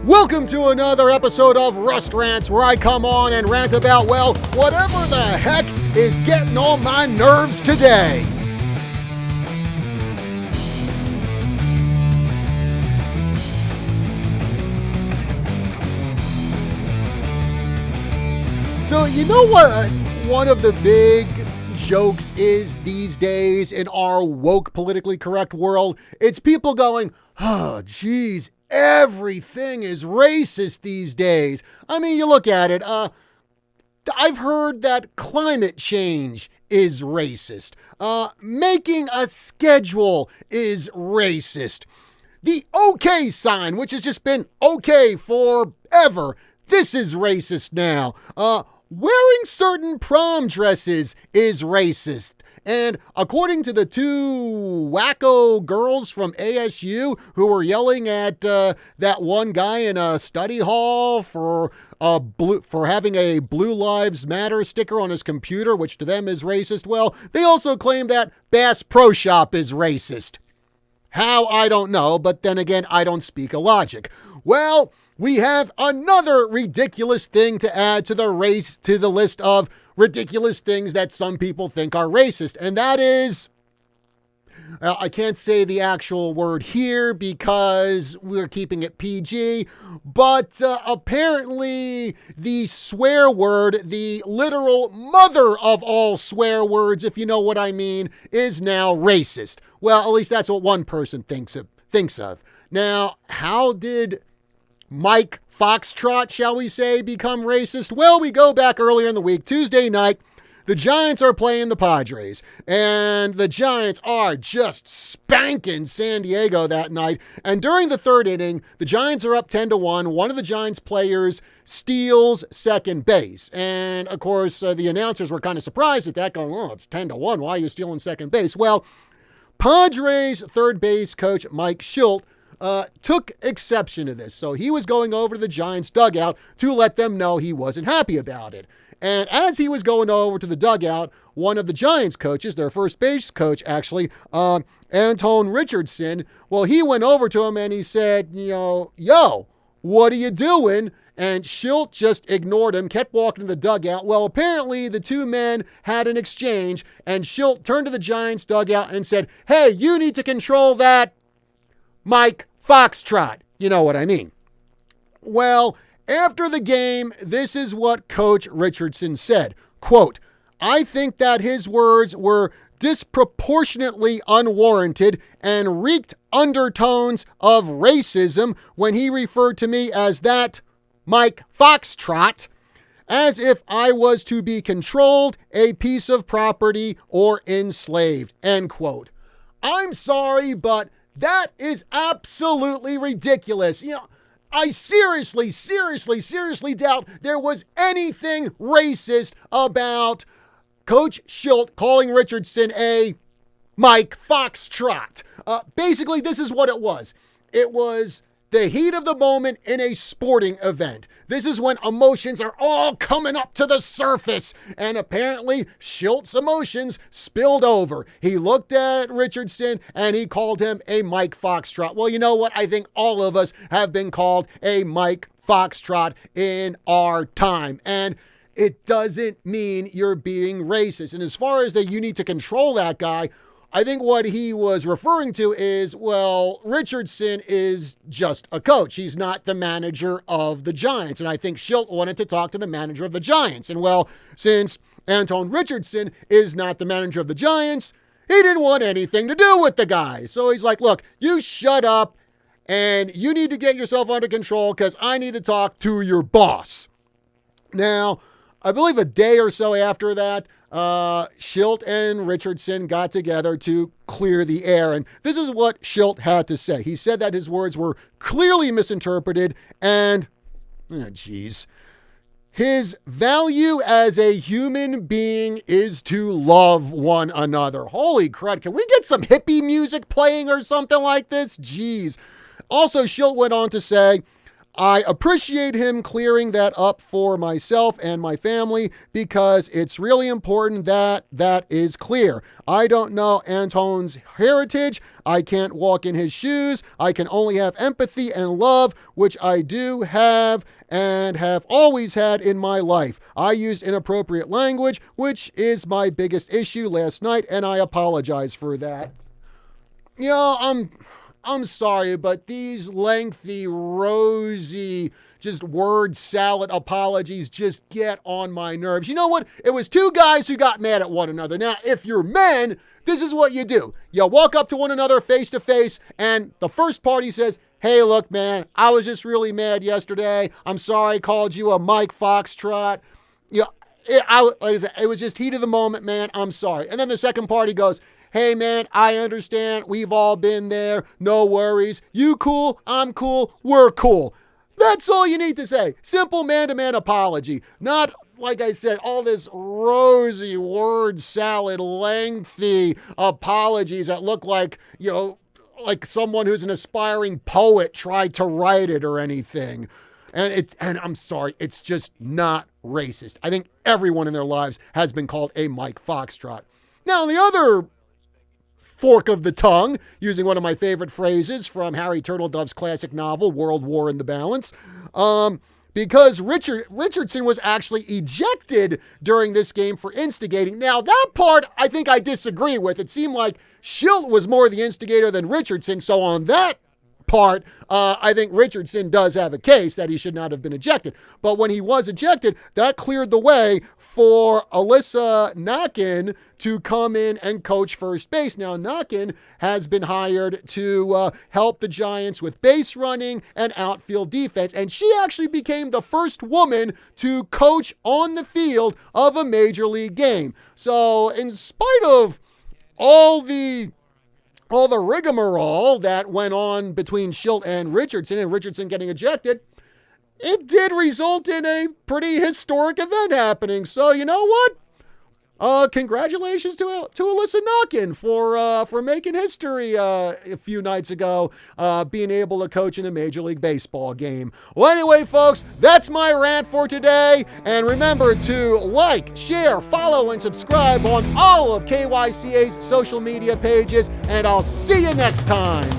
Welcome to another episode of Rust Rants, where I come on and rant about, well, whatever the heck is getting on my nerves today. So, you know what one of the big jokes is these days in our woke, politically correct world? It's people going, oh, geez, everything is racist these days. I mean, you look at it. I've heard that climate change is racist. Making a schedule is racist. The OK sign, which has just been OK forever, this is racist now. Wearing certain prom dresses is racist. And according to the two wacko girls from ASU who were yelling at that one guy in a study hall for having a Blue Lives Matter sticker on his computer, which to them is racist, well, they also claim that Bass Pro Shop is racist. How, I don't know, but then again, I don't speak a logic. Well, we have another ridiculous thing to add to the list of ridiculous things that some people think are racist, and that is, I can't say the actual word here because we're keeping it PG, but apparently the swear word, the literal mother of all swear words, if you know what I mean, is now racist. Well, at least that's what one person thinks of. Now, how did Mike Foxtrot, shall we say, become racist? Well, we go back earlier in the week, Tuesday night. The Giants are playing the Padres, and the Giants are just spanking San Diego that night. And during the third inning, the Giants are up 10-1. One of the Giants players steals second base. And, of course, the announcers were kind of surprised at that, going, oh, it's 10-1. Why are you stealing second base? Well, Padres third base coach Mike Shildt took exception to this. So he was going over to the Giants dugout to let them know he wasn't happy about it. And as he was going over to the dugout, one of the Giants coaches, their first base coach actually, Anton Richardson, well, he went over to him and he said, yo, what are you doing? And Shildt just ignored him, kept walking to the dugout. Well, apparently the two men had an exchange, and Shildt turned to the Giants dugout and said, hey, you need to control that Mike Foxtrot. You know what I mean. Well, after the game, this is what Coach Richardson said. Quote, I think that his words were disproportionately unwarranted and reeked undertones of racism when he referred to me as that Mike Foxtrot, as if I was to be controlled, a piece of property, or enslaved. End quote. I'm sorry, but that is absolutely ridiculous. I seriously doubt there was anything racist about Coach Shildt calling Richardson a Mike Foxtrot. Basically, this is what it was. It was the heat of the moment in a sporting event. This is when emotions are all coming up to the surface. And apparently, Shilt's emotions spilled over. He looked at Richardson and he called him a Mike Foxtrot. Well, you know what? I think all of us have been called a Mike Foxtrot in our time. And it doesn't mean you're being racist. And as far as that you need to control that guy, I think what he was referring to is, well, Richardson is just a coach. He's not the manager of the Giants. And I think Shildt wanted to talk to the manager of the Giants. And well, since Anton Richardson is not the manager of the Giants, he didn't want anything to do with the guy. So he's like, look, you shut up and you need to get yourself under control because I need to talk to your boss. Now, I believe a day or so after that, Shildt and Richardson got together to clear the air. And this is what Shildt had to say. He said that his words were clearly misinterpreted and, his value as a human being is to love one another. Holy crud. Can we get some hippie music playing or something like this? Jeez. Also, Shildt went on to say, I appreciate him clearing that up for myself and my family because it's really important that that is clear. I don't know Anton's heritage. I can't walk in his shoes. I can only have empathy and love, which I do have and have always had in my life. I used inappropriate language, which is my biggest issue last night, and I apologize for that. You know, I'm sorry, but these lengthy, rosy, just word salad apologies just get on my nerves. You know what? It was two guys who got mad at one another. Now, if you're men, this is what you do. You walk up to one another face to face, and the first party says, hey, look, man, I was just really mad yesterday. I'm sorry I called you a Mike Foxtrot. You know, it was just heat of the moment, man. I'm sorry. And then the second party goes, hey, man, I understand. We've all been there. No worries. You cool? I'm cool. We're cool. That's all you need to say. Simple man-to-man apology. Not, like I said, all this rosy word salad, lengthy apologies that look like, you know, like someone who's an aspiring poet tried to write it or anything. And I'm sorry, it's just not racist. I think everyone in their lives has been called a Mike Foxtrot. Now, the other fork of the tongue, using one of my favorite phrases from Harry Turtledove's classic novel, World War in the Balance, because Richardson was actually ejected during this game for instigating. Now, that part I think I disagree with. It seemed like Schilt was more the instigator than Richardson, so on that part, I think Richardson does have a case that he should not have been ejected. But when he was ejected, that cleared the way for Alyssa Nakin to come in and coach first base. Now, Nakin has been hired to help the Giants with base running and outfield defense, and she actually became the first woman to coach on the field of a major league game. So, in spite of all the rigmarole that went on between Schilt and Richardson getting ejected, it did result in a pretty historic event happening. So, you know what? Congratulations to Alyssa Nakin for making history a few nights ago, being able to coach in a Major League Baseball game. Well, anyway, folks, that's my rant for today. And remember to like, share, follow, and subscribe on all of KYCA's social media pages. And I'll see you next time.